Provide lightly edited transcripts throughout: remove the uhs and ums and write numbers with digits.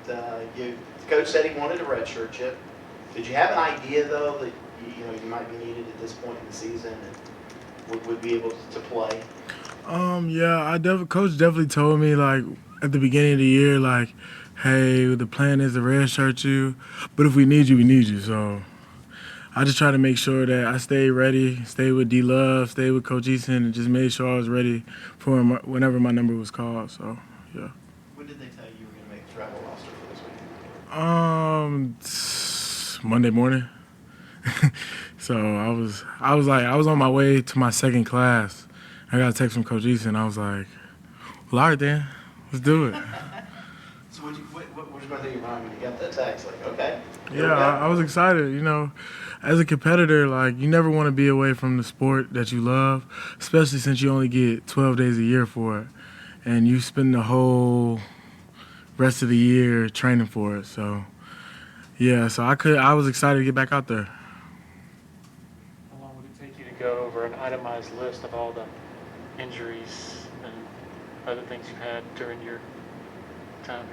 the coach said he wanted to redshirt you. Did you have an idea though that you might be needed at this point in the season and would be able to play? Yeah, coach definitely told me like at the beginning of the year, like, hey, the plan is to redshirt you, but if we need you, we need you. So I just try to make sure that I stay ready, stay with D Love, stay with Coach Eason, and just made sure I was ready for him whenever my number was called. So yeah. When did they tell you were going to make the travel roster for this week? Monday morning. So I was on my way to my second class. I got a text from Coach Eason. I was like, well, all right then, let's do it. So what was going through your mind when you got that text? Like, okay. Yeah, I was excited. As a competitor, like, you never want to be away from the sport that you love, especially since you only get 12 days a year for it, and you spend the whole rest of the year training for it. So, yeah, I was excited to get back out there. How long would it take you to go over an itemized list of all the injuries and other things you had during your time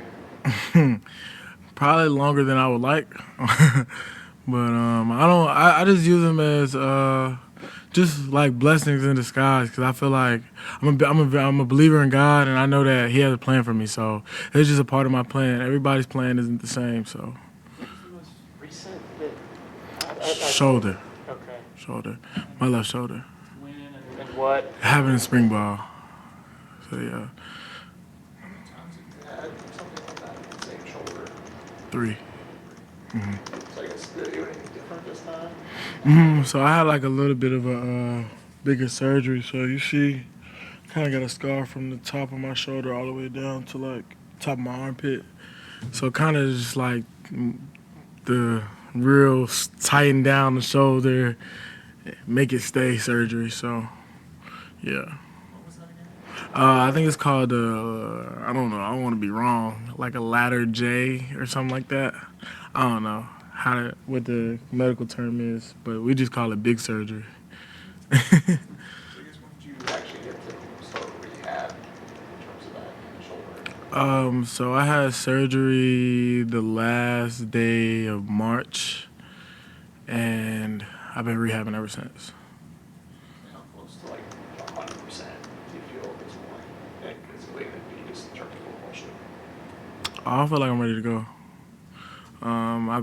here? Probably longer than I would like, but I just use them as just like blessings in disguise, because I feel like I'm a believer in God, and I know that He has a plan for me. So it's just a part of my plan. Everybody's plan isn't the same. So. What's the most recent that? Shoulder. Okay. Shoulder. My left shoulder. When and what? Having a spring ball. So yeah. How many times have you had something like that in the same shoulder? 3. So I guess did it do anything different this time? So I had like a little bit of a bigger surgery. So you see, kind of got a scar from the top of my shoulder all the way down to like top of my armpit. So kind of just like the real tighten down the shoulder, make it stay surgery. So yeah. What was that again? I think it's called I don't know. I don't want to be wrong. Like a ladder J or something like that. I don't know what the medical term is, but we just call it big surgery. So I guess when did you actually get to start rehab in terms of that shoulder? So I had surgery the last day of March, and I've been rehabbing ever since. How close to like 100% do you feel at this point? And physically, and then just in terms of football shape? I feel like I'm ready to go. I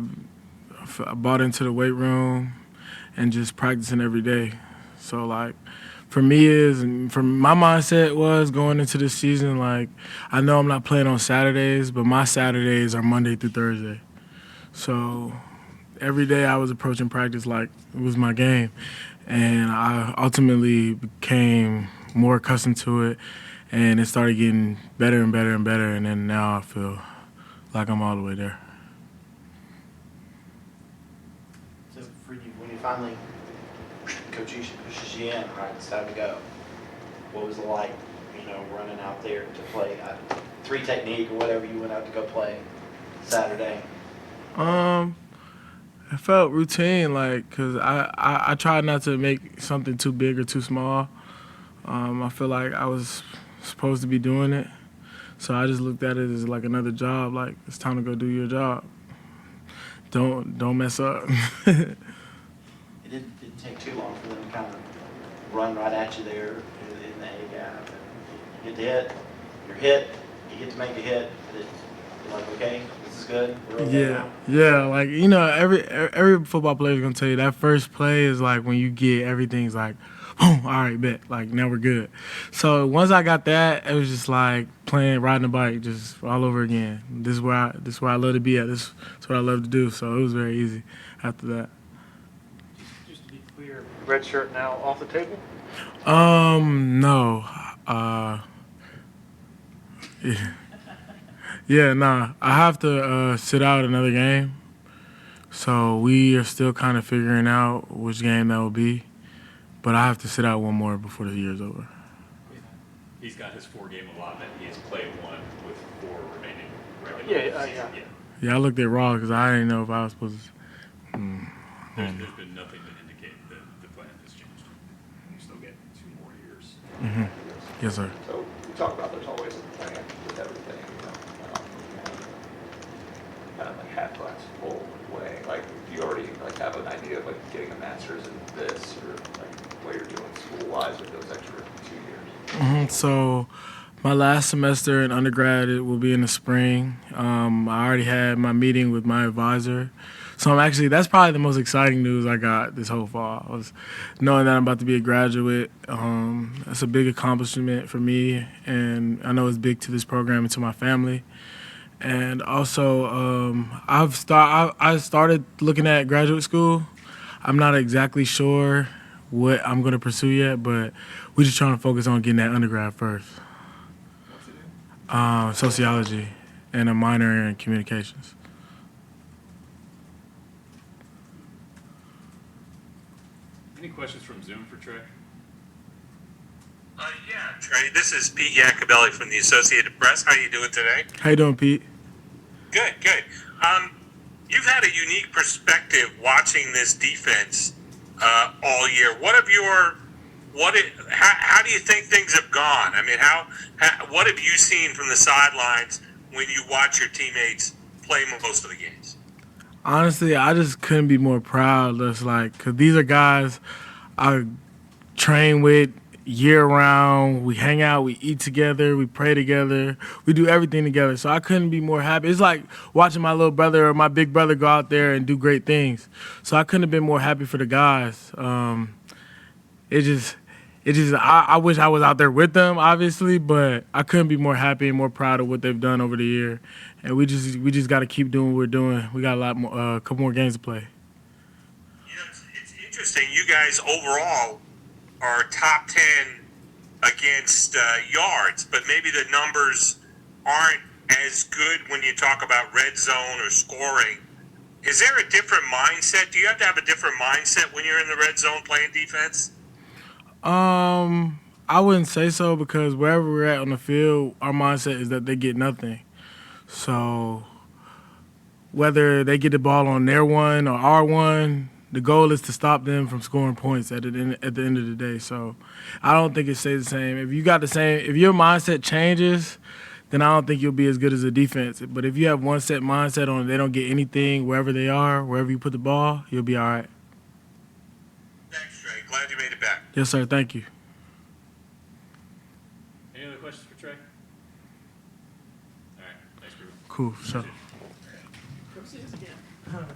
bought into the weight room and just practicing every day. So like, for me from my mindset was going into this season, like, I know I'm not playing on Saturdays, but my Saturdays are Monday through Thursday. So every day I was approaching practice like it was my game, and I ultimately became more accustomed to it, and it started getting better and better and better, and then now I feel like I'm all the way there. So for you, when you finally, Coach Eason pushes you in, right, it's time to go. What was it like, running out there to play 3 technique or whatever you went out to go play Saturday? It felt routine, like, cause I tried not to make something too big or too small. I feel like I was supposed to be doing it, so I just looked at it as like another job. Like, it's time to go do your job. Don't mess up. It didn't take too long for them to kind of run right at you there in the A gap. You get the hit, you're hit, you get to make a hit. You're like, okay, this is good. We're okay now. Yeah. Like, every football player is gonna tell you that first play is like when you get everything's like, boom, all right, bet. Like, now we're good. So once I got that, it was just like riding a bike, just all over again. This is where I love to be at. This is what I love to do. So it was very easy after that. Just to be clear, red shirt now off the table? No. Yeah, nah. I have to sit out another game. So we are still kind of figuring out which game that will be. But I have to sit out one more before the year's over. He's got his 4-game allotment. He has played 1 with 4 remaining regular season. Yeah, I looked at Raw because I didn't know if I was supposed to. There's been nothing to indicate that the plan has changed. You still get 2 more years. Mm-hmm. Yes, sir. So we talk about there's always a plan with everything. have class full way? Like, do you already like have an idea of like getting a master's in this, or like what you're doing school-wise with those extra 2 years? So my last semester in undergrad, it will be in the spring. I already had my meeting with my advisor. So that's probably the most exciting news I got this whole fall, was knowing that I'm about to be a graduate. That's a big accomplishment for me, and I know it's big to this program and to my family. And also, I started looking at graduate school. I'm not exactly sure what I'm going to pursue yet, but we're just trying to focus on getting that undergrad first. What's it in? Sociology and a minor in communications. Any questions from Zoom for Trey? Yeah, Trey. This is Pete Yakabelli from the Associated Press. How are you doing today? How you doing, Pete? Good, good. You've had a unique perspective watching this defense all year. How do you think things have gone? I mean, what have you seen from the sidelines when you watch your teammates play most of the games? Honestly, I just couldn't be more proud. Because these are guys I train with year round. We hang out, we eat together, we pray together, we do everything together. So I couldn't be more happy. It's like watching my little brother or my big brother go out there and do great things. So I couldn't have been more happy for the guys. I wish I was out there with them, obviously, but I couldn't be more happy and more proud of what they've done over the year. And we just got to keep doing what we're doing. We got a couple more games to play. You know, it's interesting. You guys overall are top 10 against yards, but maybe the numbers aren't as good when you talk about red zone or scoring. Is there a different mindset? Do you have to have a different mindset when you're in the red zone playing defense? I wouldn't say so, because wherever we're at on the field, our mindset is that they get nothing. So whether they get the ball on their one or our one, the goal is to stop them from scoring points at the end of the day. So I don't think it stays the same. If your mindset changes, then I don't think you'll be as good as a defense. But if you have one set mindset on they don't get anything wherever they are, wherever you put the ball, you'll be all right. Thanks, Trey. Glad you made it back. Yes, sir. Thank you. Any other questions for Trey? All right, thanks, Ruben. Cool. So.